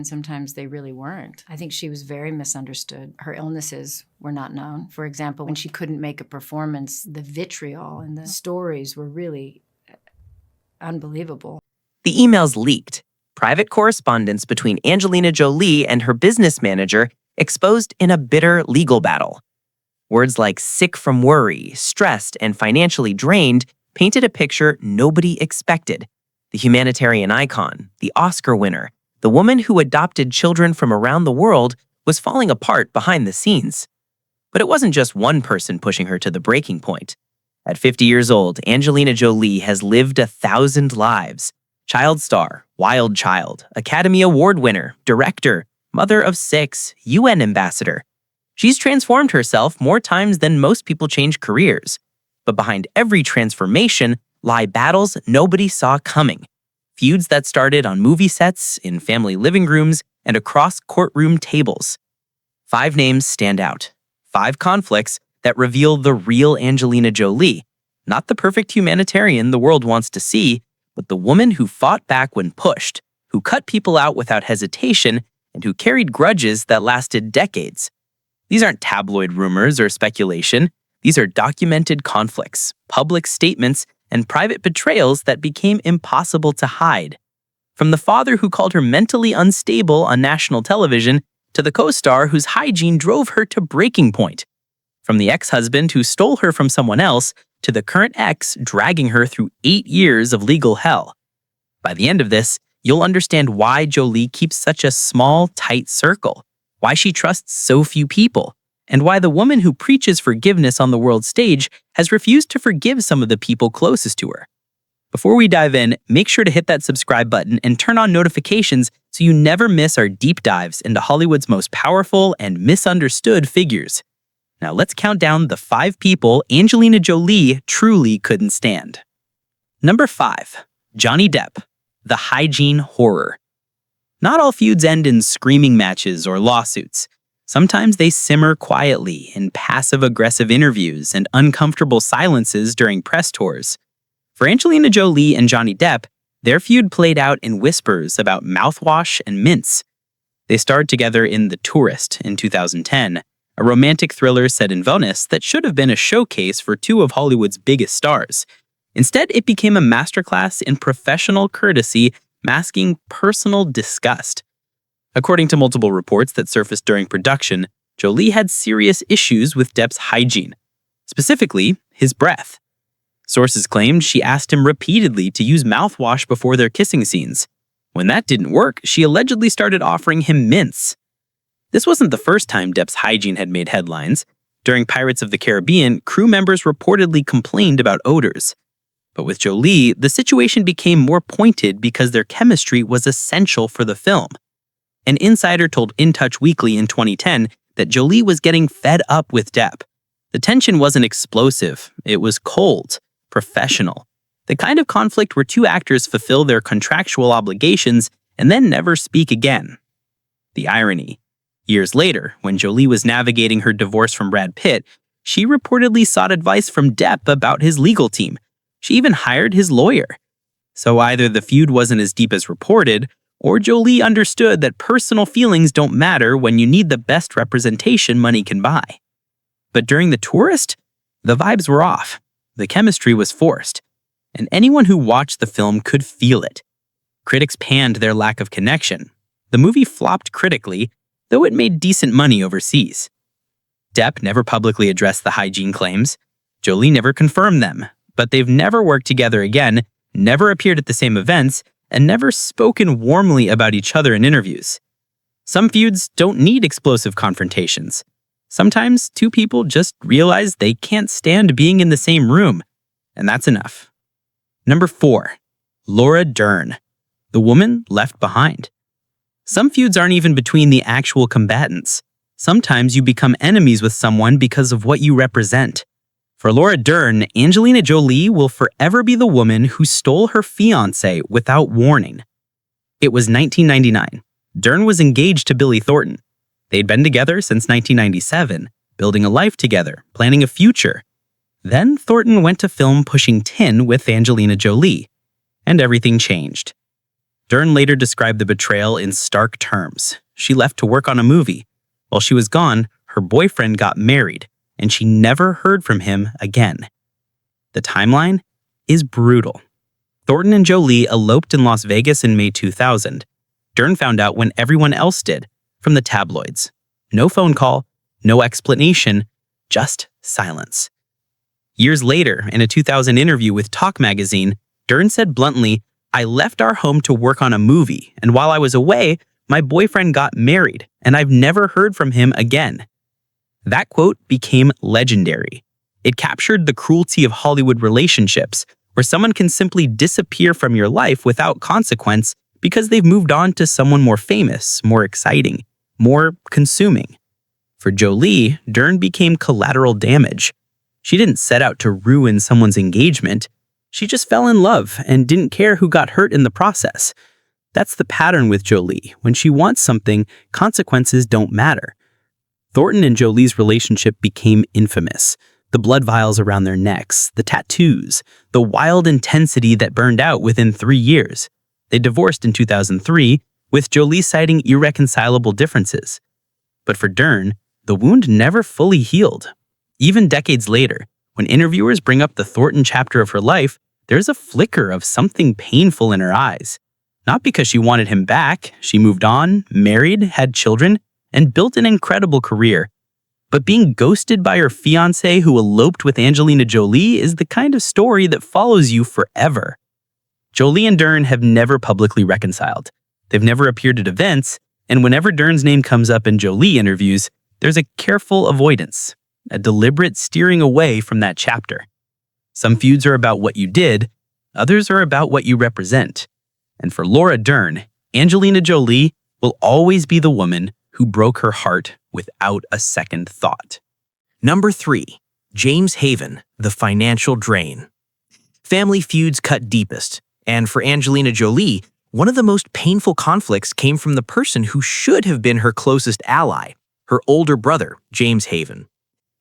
And sometimes they really weren't. I think she was very misunderstood. Her illnesses were not known. For example, when she couldn't make a performance, the vitriol and the stories were really unbelievable. The emails leaked. Private correspondence between Angelina Jolie and her business manager exposed in a bitter legal battle. Words like sick from worry, stressed, and financially drained painted a picture nobody expected. The humanitarian icon, the Oscar winner, the woman who adopted children from around the world was falling apart behind the scenes. But it wasn't just one person pushing her to the breaking point. At 50 years old, Angelina Jolie has lived 1,000 lives. Child star, wild child, Academy Award winner, director, mother of 6, UN ambassador. She's transformed herself more times than most people change careers. But behind every transformation lie battles nobody saw coming. Feuds that started on movie sets, in family living rooms, and across courtroom tables. 5 names stand out. 5 conflicts that reveal the real Angelina Jolie, not the perfect humanitarian the world wants to see, but the woman who fought back when pushed, who cut people out without hesitation, and who carried grudges that lasted decades. These aren't tabloid rumors or speculation. These are documented conflicts, public statements, and private betrayals that became impossible to hide. From the father who called her mentally unstable on national television to the co-star whose hygiene drove her to breaking point. From the ex-husband who stole her from someone else to the current ex dragging her through 8 years of legal hell. By the end of this, you'll understand why Jolie keeps such a small, tight circle, why she trusts so few people, and why the woman who preaches forgiveness on the world stage has refused to forgive some of the people closest to her. Before we dive in, make sure to hit that subscribe button and turn on notifications so you never miss our deep dives into Hollywood's most powerful and misunderstood figures. Now let's count down the 5 people Angelina Jolie truly couldn't stand. Number 5. Johnny Depp, the hygiene horror. Not all feuds end in screaming matches or lawsuits. Sometimes they simmer quietly in passive-aggressive interviews and uncomfortable silences during press tours. For Angelina Jolie and Johnny Depp, their feud played out in whispers about mouthwash and mints. They starred together in The Tourist in 2010, a romantic thriller set in Venice that should have been a showcase for 2 of Hollywood's biggest stars. Instead, it became a masterclass in professional courtesy, masking personal disgust. According to multiple reports that surfaced during production, Jolie had serious issues with Depp's hygiene, specifically his breath. Sources claimed she asked him repeatedly to use mouthwash before their kissing scenes. When that didn't work, she allegedly started offering him mints. This wasn't the first time Depp's hygiene had made headlines. During Pirates of the Caribbean, crew members reportedly complained about odors. But with Jolie, the situation became more pointed because their chemistry was essential for the film. An insider told In Touch Weekly in 2010 that Jolie was getting fed up with Depp. The tension wasn't explosive, it was cold, professional. The kind of conflict where 2 actors fulfill their contractual obligations and then never speak again. The irony. Years later, when Jolie was navigating her divorce from Brad Pitt, she reportedly sought advice from Depp about his legal team. She even hired his lawyer. So either the feud wasn't as deep as reported, or Jolie understood that personal feelings don't matter when you need the best representation money can buy. But during The Tourist, the vibes were off. The chemistry was forced. And anyone who watched the film could feel it. Critics panned their lack of connection. The movie flopped critically, though it made decent money overseas. Depp never publicly addressed the hygiene claims. Jolie never confirmed them, but they've never worked together again, never appeared at the same events, and never spoken warmly about each other in interviews. Some feuds don't need explosive confrontations. Sometimes 2 people just realize they can't stand being in the same room, and that's enough. Number 4. Laura Dern, the woman left behind. Some feuds aren't even between the actual combatants. Sometimes you become enemies with someone because of what you represent. For Laura Dern, Angelina Jolie will forever be the woman who stole her fiancé without warning. It was 1999. Dern was engaged to Billy Thornton. They'd been together since 1997, building a life together, planning a future. Then Thornton went to film Pushing Tin with Angelina Jolie, and everything changed. Dern later described the betrayal in stark terms. She left to work on a movie. While she was gone, her boyfriend got married, and she never heard from him again. The timeline is brutal. Thornton and Jolie eloped in Las Vegas in May 2000. Dern found out when everyone else did, from the tabloids. No phone call, no explanation, just silence. Years later, in a 2000 interview with Talk magazine, Dern said bluntly, "I left our home to work on a movie, and while I was away, my boyfriend got married, and I've never heard from him again." That quote became legendary. It captured the cruelty of Hollywood relationships, where someone can simply disappear from your life without consequence because they've moved on to someone more famous, more exciting, more consuming. For Jolie, Dern became collateral damage. She didn't set out to ruin someone's engagement. She just fell in love and didn't care who got hurt in the process. That's the pattern with Jolie. When she wants something, consequences don't matter. Thornton and Jolie's relationship became infamous. The blood vials around their necks, the tattoos, the wild intensity that burned out within 3 years. They divorced in 2003, with Jolie citing irreconcilable differences. But for Dern, the wound never fully healed. Even decades later, when interviewers bring up the Thornton chapter of her life, there's a flicker of something painful in her eyes. Not because she wanted him back, she moved on, married, had children, and built an incredible career. But being ghosted by her fiancé who eloped with Angelina Jolie is the kind of story that follows you forever. Jolie and Dern have never publicly reconciled. They've never appeared at events, and whenever Dern's name comes up in Jolie interviews, there's a careful avoidance, a deliberate steering away from that chapter. Some feuds are about what you did, others are about what you represent. And for Laura Dern, Angelina Jolie will always be the woman who broke her heart without a second thought. Number 3. James Haven, the financial drain. Family feuds cut deepest, and for Angelina Jolie, one of the most painful conflicts came from the person who should have been her closest ally, her older brother, James Haven.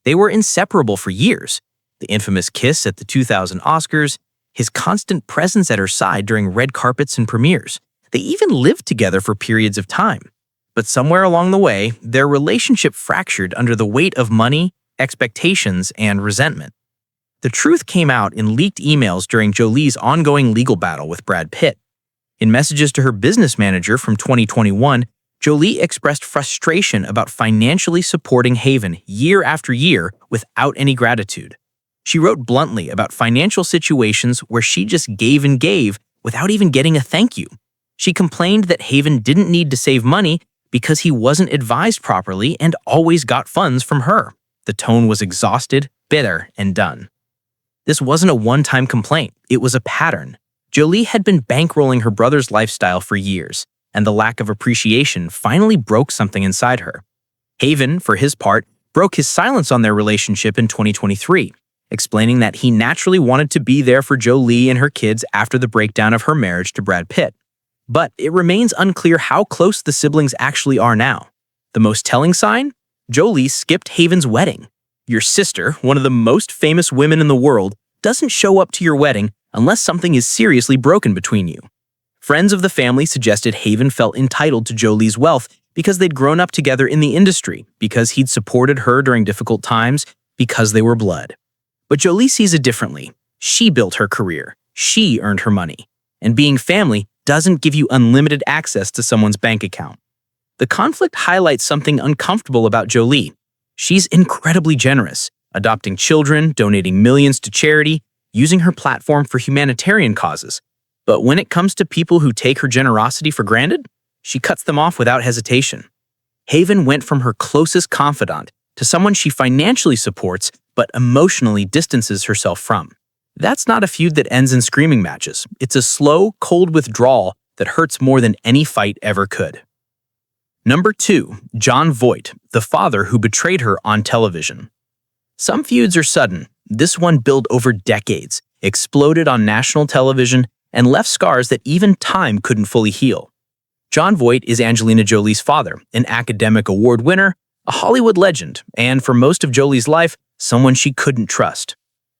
They were inseparable for years. The infamous kiss at the 2000 Oscars, his constant presence at her side during red carpets and premieres. They even lived together for periods of time. But somewhere along the way, their relationship fractured under the weight of money, expectations, and resentment. The truth came out in leaked emails during Jolie's ongoing legal battle with Brad Pitt. In messages to her business manager from 2021, Jolie expressed frustration about financially supporting Haven year after year without any gratitude. She wrote bluntly about financial situations where she just gave and gave without even getting a thank you. She complained that Haven didn't need to save money because he wasn't advised properly and always got funds from her. The tone was exhausted, bitter, and done. This wasn't a one-time complaint. It was a pattern. Jolie had been bankrolling her brother's lifestyle for years, and the lack of appreciation finally broke something inside her. Haven, for his part, broke his silence on their relationship in 2023, explaining that he naturally wanted to be there for Jolie and her kids after the breakdown of her marriage to Brad Pitt. But it remains unclear how close the siblings actually are now. The most telling sign? Jolie skipped Haven's wedding. Your sister, one of the most famous women in the world, doesn't show up to your wedding unless something is seriously broken between you. Friends of the family suggested Haven felt entitled to Jolie's wealth because they'd grown up together in the industry, because he'd supported her during difficult times, because they were blood. But Jolie sees it differently. She built her career. She earned her money. And being family doesn't give you unlimited access to someone's bank account. The conflict highlights something uncomfortable about Jolie. She's incredibly generous, adopting children, donating millions to charity, using her platform for humanitarian causes. But when it comes to people who take her generosity for granted, she cuts them off without hesitation. Haven went from her closest confidant to someone she financially supports but emotionally distances herself from. That's not a feud that ends in screaming matches. It's a slow, cold withdrawal that hurts more than any fight ever could. Number 2, Jon Voight, the father who betrayed her on television. Some feuds are sudden. This one built over decades, exploded on national television, and left scars that even time couldn't fully heal. Jon Voight is Angelina Jolie's father, an academic award winner, a Hollywood legend, and for most of Jolie's life, someone she couldn't trust.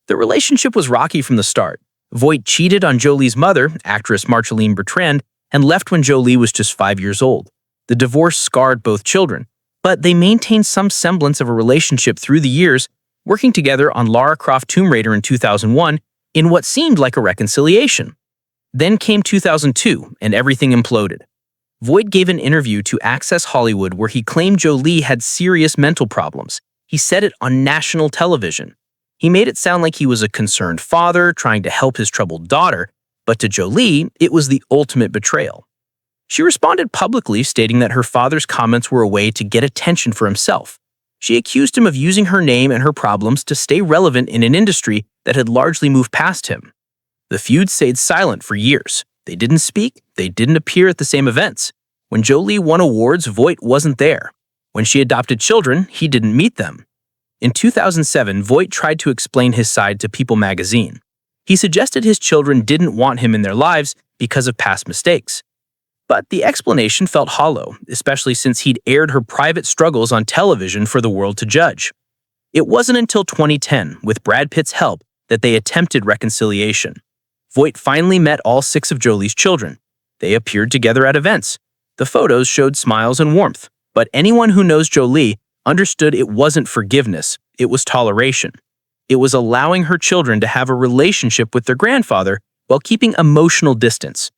The relationship was rocky from the start. Voight cheated on Jolie's mother, actress Marceline Bertrand, and left when Jolie was just 5 years old. The divorce scarred both children, but they maintained some semblance of a relationship through the years, working together on Lara Croft Tomb Raider in 2001 in what seemed like a reconciliation. Then came 2002, and everything imploded. Voight gave an interview to Access Hollywood where he claimed Jolie had serious mental problems. He said it on national television. He made it sound like he was a concerned father trying to help his troubled daughter, but to Jolie, it was the ultimate betrayal. She responded publicly, stating that her father's comments were a way to get attention for himself. She accused him of using her name and her problems to stay relevant in an industry that had largely moved past him. The feud stayed silent for years. They didn't speak, they didn't appear at the same events. When Jolie won awards, Voight wasn't there. When she adopted children, he didn't meet them. In 2007, Voight tried to explain his side to People magazine. He suggested his children didn't want him in their lives because of past mistakes. But the explanation felt hollow, especially since he'd aired her private struggles on television for the world to judge. It wasn't until 2010, with Brad Pitt's help, that they attempted reconciliation. Voight finally met all 6 of Jolie's children. They appeared together at events. The photos showed smiles and warmth, but anyone who knows Jolie understood it wasn't forgiveness, it was toleration. It was allowing her children to have a relationship with their grandfather while keeping emotional distance.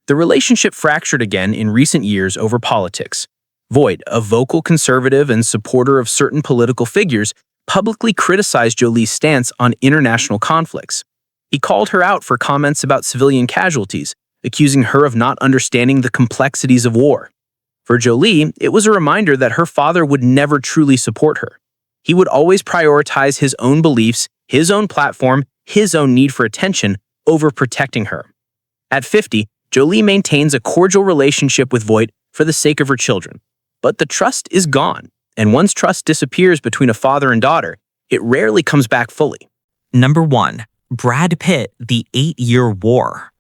The relationship fractured again in recent years over politics. Voight, a vocal conservative and supporter of certain political figures, publicly criticized Jolie's stance on international conflicts. He called her out for comments about civilian casualties, accusing her of not understanding the complexities of war. For Jolie, it was a reminder that her father would never truly support her. He would always prioritize his own beliefs, his own platform, his own need for attention over protecting her. At 50, Jolie maintains a cordial relationship with Voight for the sake of her children. But the trust is gone, and once trust disappears between a father and daughter, it rarely comes back fully. Number 1. Brad Pitt, The 8-Year War.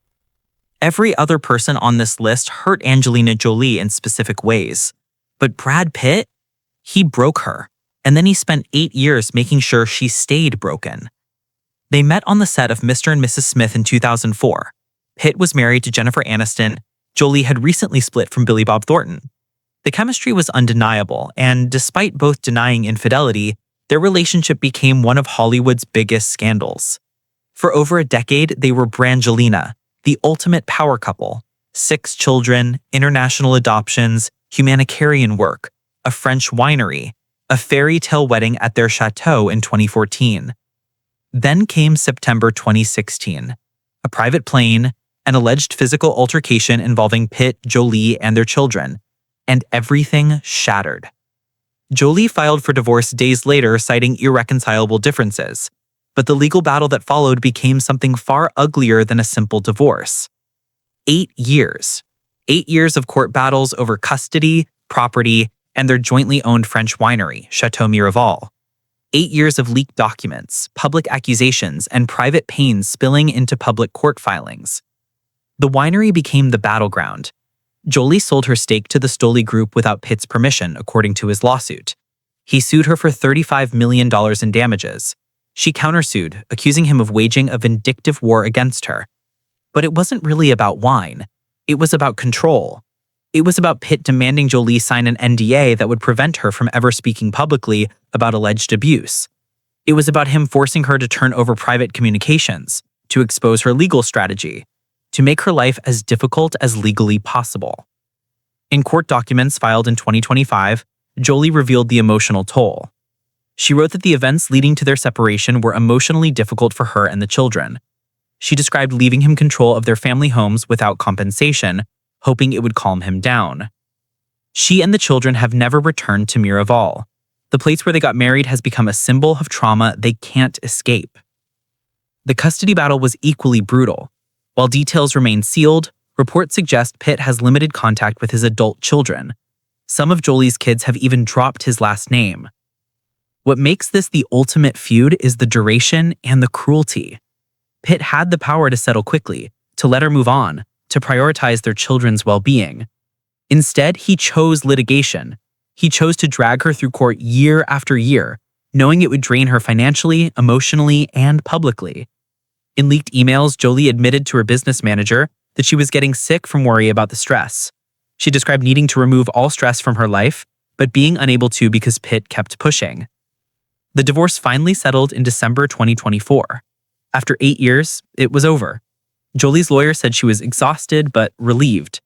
Every other person on this list hurt Angelina Jolie in specific ways. But Brad Pitt? He broke her, and then he spent 8 years making sure she stayed broken. They met on the set of Mr. and Mrs. Smith in 2004. Pitt was married to Jennifer Aniston. Jolie had recently split from Billy Bob Thornton. The chemistry was undeniable, and despite both denying infidelity, their relationship became one of Hollywood's biggest scandals. For over a decade, they were Brangelina, the ultimate power couple. 6 children, international adoptions, humanitarian work, a French winery, a fairy tale wedding at their chateau in 2014. Then came September 2016. A private plane, an alleged physical altercation involving Pitt, Jolie, and their children, and everything shattered. Jolie filed for divorce days later, citing irreconcilable differences. But the legal battle that followed became something far uglier than a simple divorce. 8 years. 8 years of court battles over custody, property, and their jointly owned French winery, Chateau Miraval. 8 years of leaked documents, public accusations, and private pains spilling into public court filings. The winery became the battleground. Jolie sold her stake to the Stoli Group without Pitt's permission, according to his lawsuit. He sued her for $35 million in damages. She countersued, accusing him of waging a vindictive war against her. But it wasn't really about wine. It was about control. It was about Pitt demanding Jolie sign an NDA that would prevent her from ever speaking publicly about alleged abuse. It was about him forcing her to turn over private communications, to expose her legal strategy, to make her life as difficult as legally possible. In court documents filed in 2025, Jolie revealed the emotional toll. She wrote that the events leading to their separation were emotionally difficult for her and the children. She described leaving him control of their family homes without compensation, hoping it would calm him down. She and the children have never returned to Miraval. The place where they got married has become a symbol of trauma they can't escape. The custody battle was equally brutal. While details remain sealed, reports suggest Pitt has limited contact with his adult children. Some of Jolie's kids have even dropped his last name. What makes this the ultimate feud is the duration and the cruelty. Pitt had the power to settle quickly, to let her move on, to prioritize their children's well-being. Instead, he chose litigation. He chose to drag her through court year after year, knowing it would drain her financially, emotionally, and publicly. In leaked emails, Jolie admitted to her business manager that she was getting sick from worry about the stress. She described needing to remove all stress from her life, but being unable to because Pitt kept pushing. The divorce finally settled in December 2024. After 8 years, it was over. Jolie's lawyer said she was exhausted but relieved.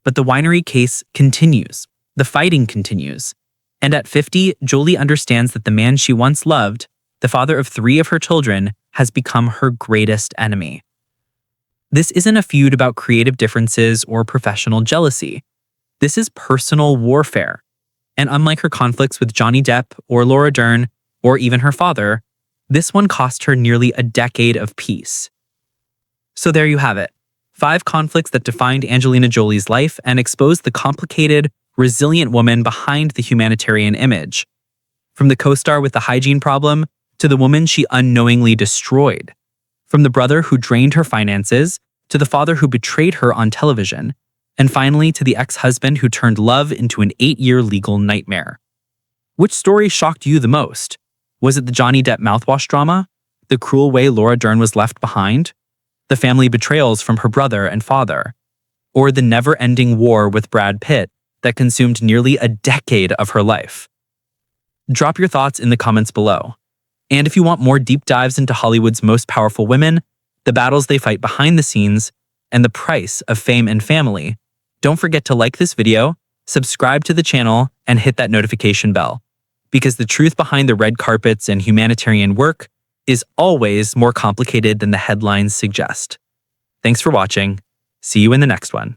But the winery case continues. The fighting continues. And at 50, Jolie understands that the man she once loved, the father of 3 of her children, has become her greatest enemy. This isn't a feud about creative differences or professional jealousy. This is personal warfare. And unlike her conflicts with Johnny Depp or Laura Dern, or even her father, this one cost her nearly a decade of peace. So there you have it. 5 conflicts that defined Angelina Jolie's life and exposed the complicated, resilient woman behind the humanitarian image. From the co-star with the hygiene problem to the woman she unknowingly destroyed. From the brother who drained her finances to the father who betrayed her on television. And finally to the ex-husband who turned love into an 8-year legal nightmare. Which story shocked you the most? Was it the Johnny Depp mouthwash drama? The cruel way Laura Dern was left behind? The family betrayals from her brother and father? Or the never-ending war with Brad Pitt that consumed nearly a decade of her life? Drop your thoughts in the comments below. And if you want more deep dives into Hollywood's most powerful women, the battles they fight behind the scenes, and the price of fame and family, don't forget to like this video, subscribe to the channel, and hit that notification bell. Because the truth behind the red carpets and humanitarian work is always more complicated than the headlines suggest. Thanks for watching. See you in the next one.